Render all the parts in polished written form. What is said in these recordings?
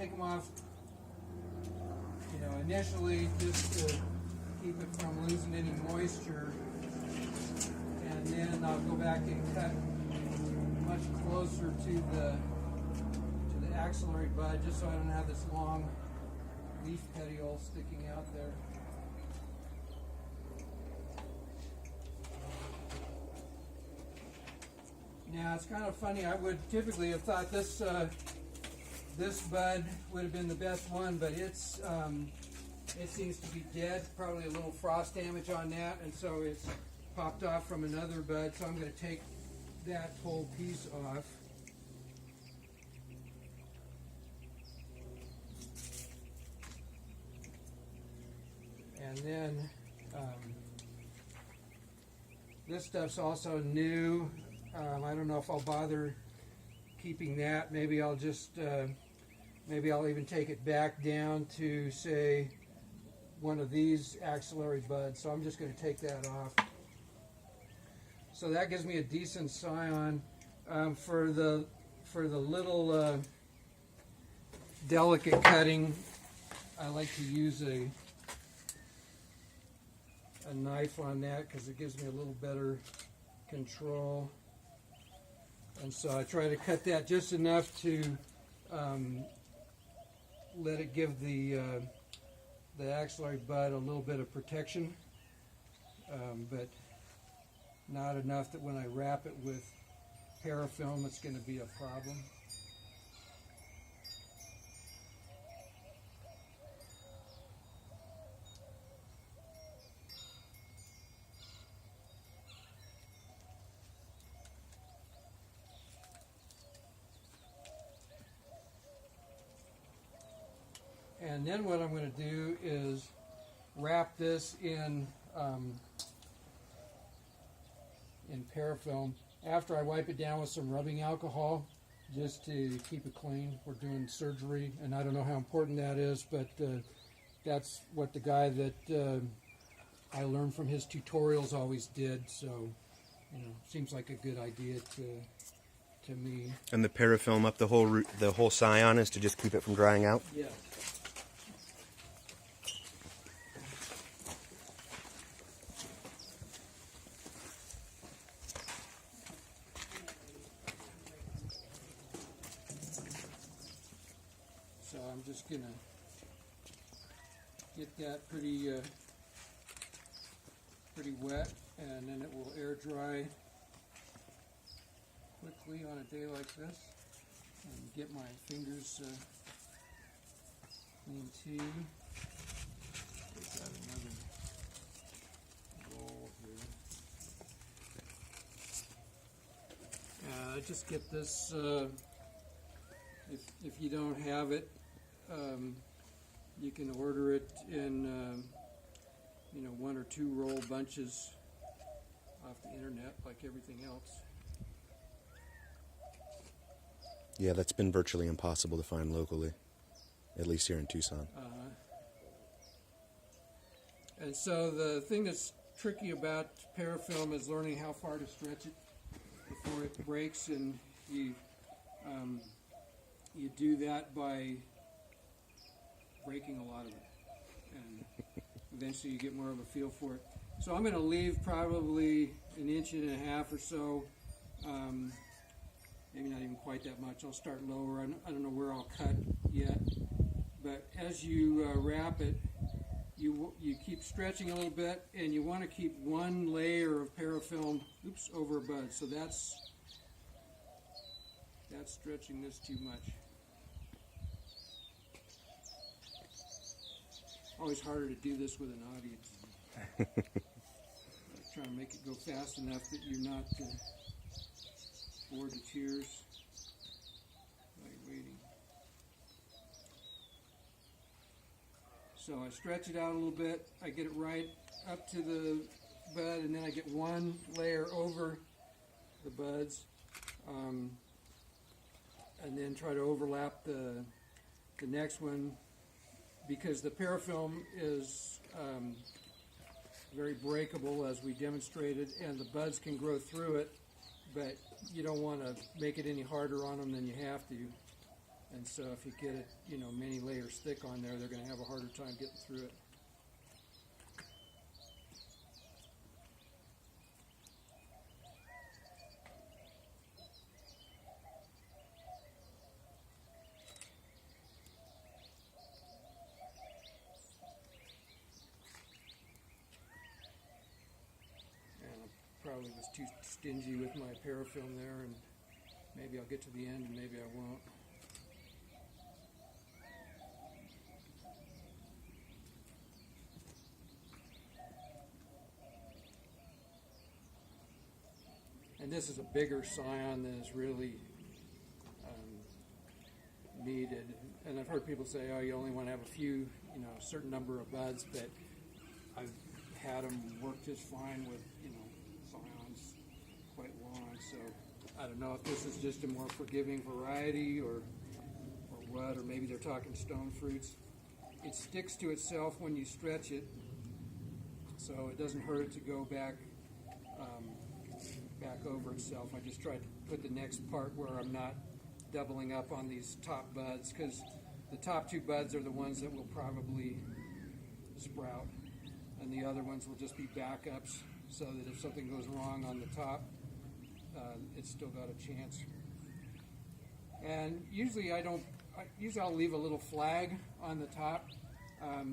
take them off, initially just to keep it from losing any moisture, and then I'll go back and cut much closer to the axillary bud, just so I don't have this long leaf petiole sticking out there. Now it's kind of funny. I would typically have thought this bud would have been the best one, but it seems to be dead. Probably a little frost damage on that, and so it's popped off from another bud. So I'm going to take that whole piece off. And then this stuff's also new. I don't know if I'll bother keeping that. Maybe I'll just, maybe I'll even take it back down to, say, one of these axillary buds. So I'm just going to take that off. So that gives me a decent scion. For the little delicate cutting, I like to use a knife on that because it gives me a little better control. And so I try to cut that just enough to let it give the axillary bud a little bit of protection, but not enough that when I wrap it with parafilm it's going to be a problem. And then what I'm going to do is wrap this in parafilm after I wipe it down with some rubbing alcohol just to keep it clean. We're doing surgery, and I don't know how important that is, but that's what the guy that I learned from his tutorials always did. So, seems like a good idea to me. And the parafilm up the whole scion is to just keep it from drying out? Yeah. So I'm just going to get that pretty wet, and then it will air dry quickly on a day like this, and get my fingers clean too. We've got another roll here. Just get this, if you don't have it, you can order it in 1 or 2 roll bunches off the internet like everything else. Yeah, that's been virtually impossible to find locally, at least here in Tucson. And so the thing that's tricky about parafilm is learning how far to stretch it before it breaks, and you do that by breaking a lot of it, and eventually you get more of a feel for it. So I'm going to leave probably 1.5 inches or so, maybe not even quite that much. I'll start lower. I don't know where I'll cut yet, but as you wrap it, you keep stretching a little bit, and you want to keep one layer of parafilm over a bud. So that's stretching this too much. Always harder to do this with an audience. Trying to make it go fast enough that you're not bored to tears by waiting. So I stretch it out a little bit. I get it right up to the bud, and then I get one layer over the buds, and then try to overlap the next one, because the parafilm is very breakable, as we demonstrated, and the buds can grow through it, but you don't want to make it any harder on them than you have to. And so if you get it, many layers thick on there, they're going to have a harder time getting through it. Probably was too stingy with my parafilm there, and maybe I'll get to the end and maybe I won't. And this is a bigger scion than is really needed. And I've heard people say, oh, you only want to have a few, a certain number of buds, but I've had them work just fine with, scions quite long. So I don't know if this is just a more forgiving variety or what, or maybe they're talking stone fruits. It sticks to itself when you stretch it, so it doesn't hurt it to go back over itself. I just tried to put the next part where I'm not doubling up on these top buds, because the top two buds are the ones that will probably sprout, and the other ones will just be backups, so that if something goes wrong on the top, it's still got a chance. And usually I'll leave a little flag on the top,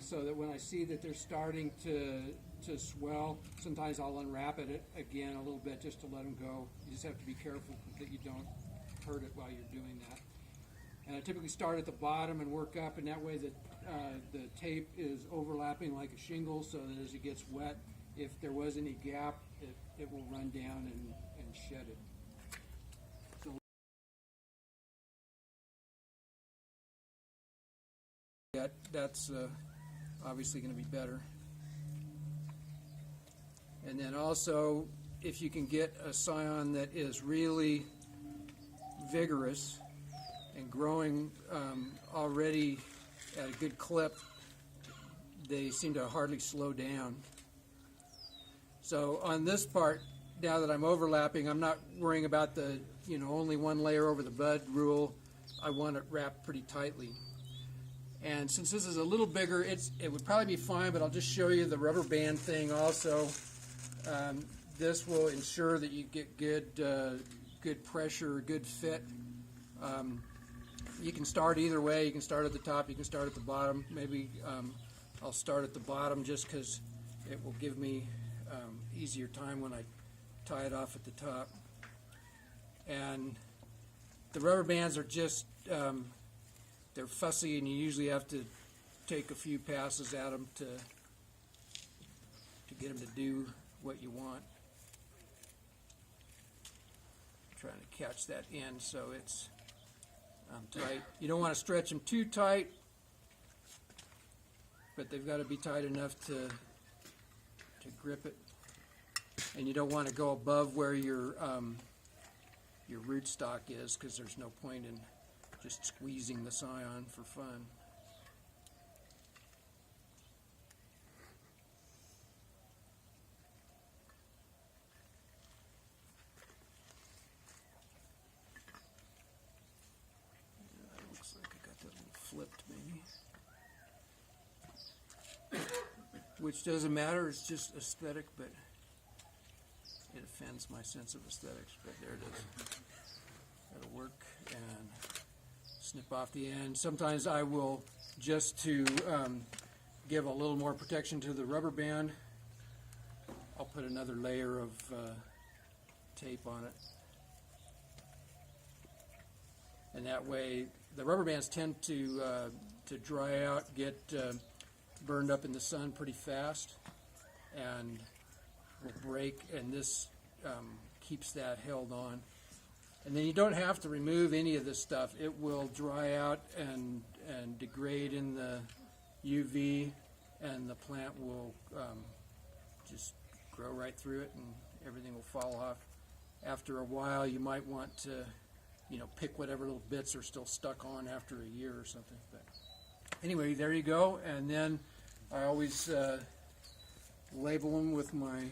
so that when I see that they're starting to swell, sometimes I'll unwrap it again a little bit just to let them go. You just have to be careful that you don't hurt it while you're doing that. And I typically start at the bottom and work up, and that way the tape is overlapping like a shingle, so that as it gets wet, if there was any gap, it will run down and shed it. So that's obviously going to be better. And then also, if you can get a scion that is really vigorous and growing already at a good clip, they seem to hardly slow down. So on this part, now that I'm overlapping, I'm not worrying about the only one layer over the bud rule. I want it wrapped pretty tightly. And since this is a little bigger, it would probably be fine, but I'll just show you the rubber band thing also. This will ensure that you get good pressure, good fit. You can start either way. You can start at the top, you can start at the bottom. Maybe I'll start at the bottom just because it will give me easier time when I tie it off at the top. And the rubber bands are just, they're fussy, and you usually have to take a few passes at them to get them to do what you want. I'm trying to catch that end so it's tight. You don't want to stretch them too tight, but they've got to be tight enough to grip it. And you don't want to go above where your rootstock is, because there's no point in just squeezing the scion for fun. Looks like I got that little flipped maybe. Which doesn't matter, it's just aesthetic, but it offends my sense of aesthetics. But there it is. That'll work. And snip off the end. Sometimes I will, just to give a little more protection to the rubber band, I'll put another layer of tape on it. And that way, the rubber bands tend to dry out, get burned up in the sun pretty fast, and will break, and this keeps that held on. And then you don't have to remove any of this stuff. It will dry out and degrade in the UV, and the plant will just grow right through it, and everything will fall off. After a while, you might want to, pick whatever little bits are still stuck on after a year or something. But anyway, there you go. And then I always label them with my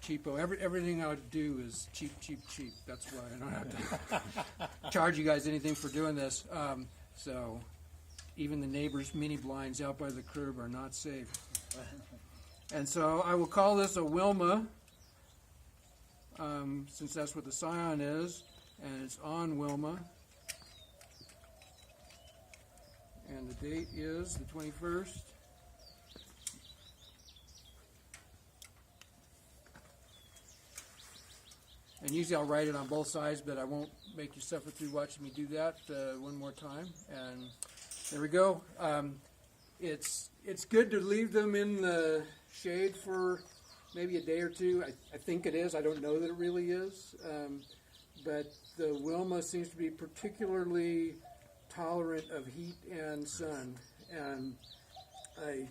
cheapo. Everything I do is cheap, cheap, cheap. That's why I don't have to charge you guys anything for doing this. So even the neighbor's mini blinds out by the curb are not safe. And so I will call this a Wilma, since that's what the scion is, and it's on Wilma. And the date is the 21st. And usually I'll write it on both sides, but I won't make you suffer through watching me do that one more time. And there we go. It's good to leave them in the shade for maybe a day or two. I think it is. I don't know that it really is. But the Wilma seems to be particularly tolerant of heat and sun. And I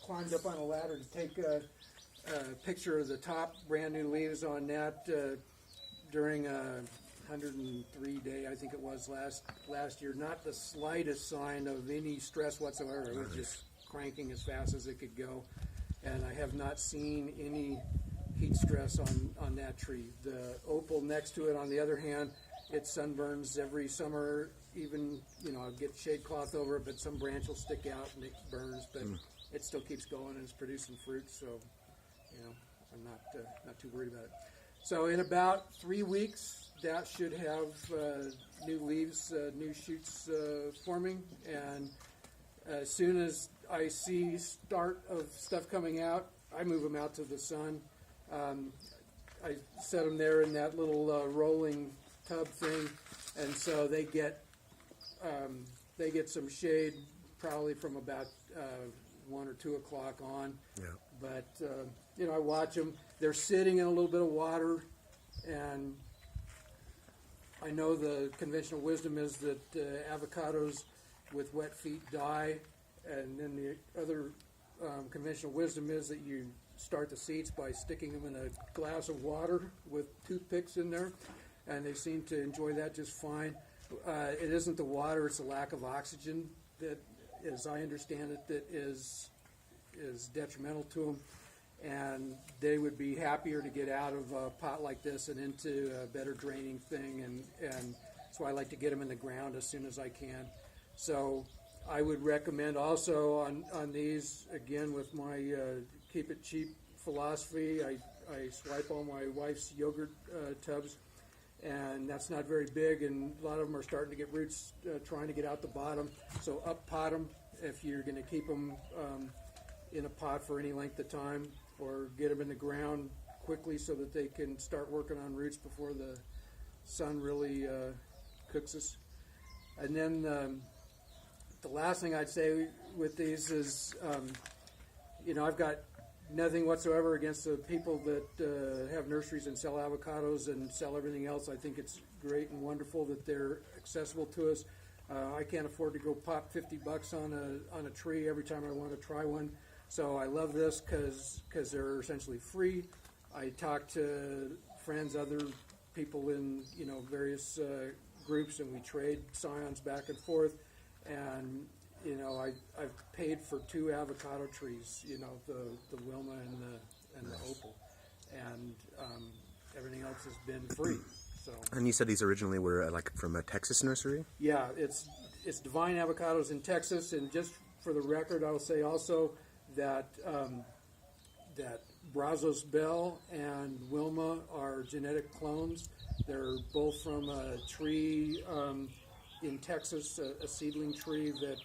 climbed up on a ladder to take a picture of the top brand new leaves on that during a 103 day, I think it was last year. Not the slightest sign of any stress whatsoever. It was just cranking as fast as it could go. And I have not seen any heat stress on that tree. The opal next to it, on the other hand, it sunburns every summer. Even, I'll get shade cloth over it, but some branch will stick out and it burns. But it still keeps going and it's producing fruit. So, I'm not too worried about it. So in about 3 weeks, that should have new leaves, new shoots forming. And as soon as I see start of stuff coming out, I move them out to the sun. I set them there in that little rolling tub thing, and so they get some shade probably from about 1 or 2 o'clock on. Yeah. But I watch them. They're sitting in a little bit of water, and I know the conventional wisdom is that avocados with wet feet die, and then the other conventional wisdom is that you start the seeds by sticking them in a glass of water with toothpicks in there, and they seem to enjoy that just fine. It isn't the water, it's the lack of oxygen that, as I understand it, that is detrimental to them. And they would be happier to get out of a pot like this and into a better draining thing, and so I like to get them in the ground as soon as I can. So I would recommend also on these, again with my keep it cheap philosophy, I swipe all my wife's yogurt tubs, and that's not very big, and a lot of them are starting to get roots trying to get out the bottom. So up pot them if you're going to keep them in a pot for any length of time, or get them in the ground quickly so that they can start working on roots before the sun really cooks us. And then the last thing I'd say with these is, I've got nothing whatsoever against the people that have nurseries and sell avocados and sell everything else. I think it's great and wonderful that they're accessible to us. I can't afford to go pop $50 on a tree every time I want to try one. So I love this because they're essentially free. I talk to friends, other people in various groups, and we trade scions back and forth. And I've paid for 2 avocado trees, the Wilma and the opal, and everything else has been free. So. And you said these originally were like from a Texas nursery? Yeah, it's Divine Avocados in Texas, and just for the record, I'll say also that Brazos Bell and Wilma are genetic clones. They're both from a tree in Texas, a seedling tree that